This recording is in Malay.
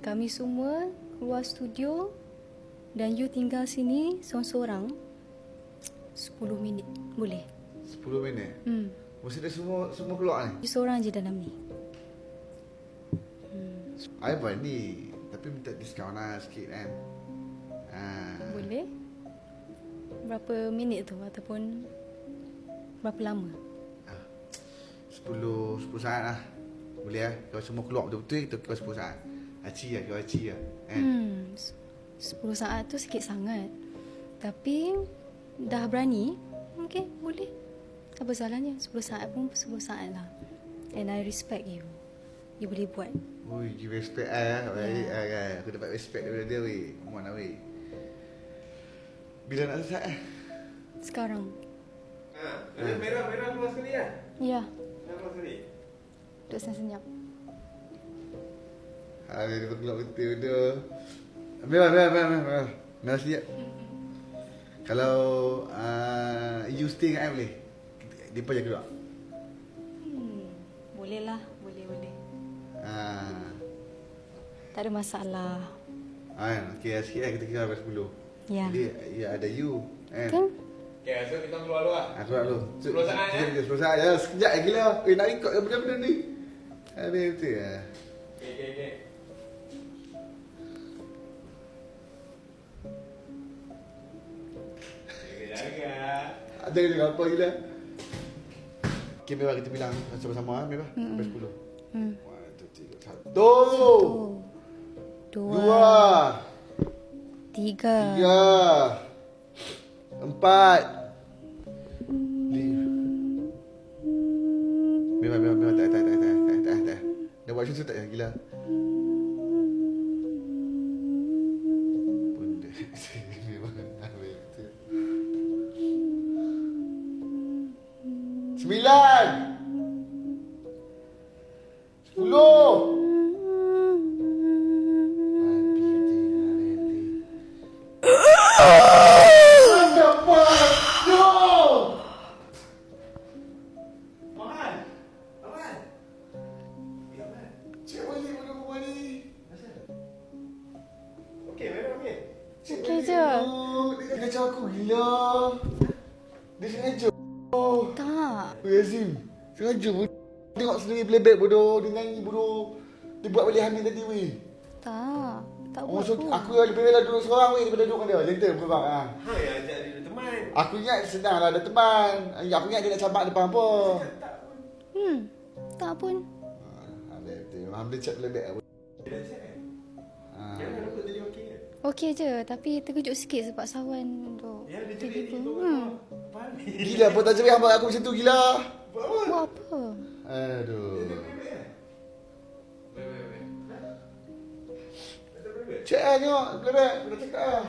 Kami semua keluar studio dan you tinggal sini seorang-seorang 10 minit. Boleh? 10 minit? Mesti dah semua keluar ni? You seorang je dalam ni. I berani. Tapi minta diskaun lah sikit kan. Boleh? Berapa minit tu ataupun berapa lama? 10 saat lah. Boleh lah. Kalau semua keluar betul-betul, kita kira 10 saat. Aci lah, kira aci lah. 10 saat tu sikit sangat. Tapi dah berani, okay, boleh. Apa salahnya? 10 saat pun 10 saat lah. And I respect you. You boleh buat. Ui, you respect I lah. Baik kan. Aku dapat respect daripada dia weh. Come on lah weh. Bila nak selesai Sekarang. Merah keluar sekali lah. Ya. Merah keluar sekali. Duduk senyap-senyap. Dia keluar betul-betul. Merah. Merah sekejap. Kalau you stay dengan I boleh? Dia pun je keluar. Boleh lah. Boleh. Tak ada masalah. Okay, sikit lah kita kira sampai 10. Ya. Jadi ada you kan? Okay, so kita keluar dulu lah. Aku nak dulu. 10 saat, 10 saat je. Sekejap lagi lah. Nak ikut benda-benda ni. Betul lah. Okay. Jaga. Ada yang apa gila. Okay, Mewah kita bilang sama-sama Mewah. Sampai 10. 1, 2, 3, 1. 2 3 4 5 Mewah tak. Dah buat macam tu tak ya? Gila. Benda Mewah habis tu. 9 10 Okey je. Dia kacau aku gila. Dia sengaja. Tak. Azim. Sengaja bodoh. Tengok sendiri playback bodoh. Dia nyanyi bodoh. Dia buat balik hamil tadi weh. Tak buat So, pun. aku lebih rela duduk seorang weh daripada duduk dengan dia. Lentil muka kau. Hai, ajak dia teman. Aku ingat senang lah ada teman. Aku ingat dia nak camak depan apa. Tak pun. Betul. Faham dia chat playback lah. Dia dah chat kan? Jangan lupa tadi okey kan? Okey je, tapi terkejut sikit sebab sawan tu. Ya, dia jerit ni. Panik. Gila apa tak cerit hamba aku macam tu gila. Buat apa? Aduh. Baik. Chat lah tengok playback. Dah cakap lah.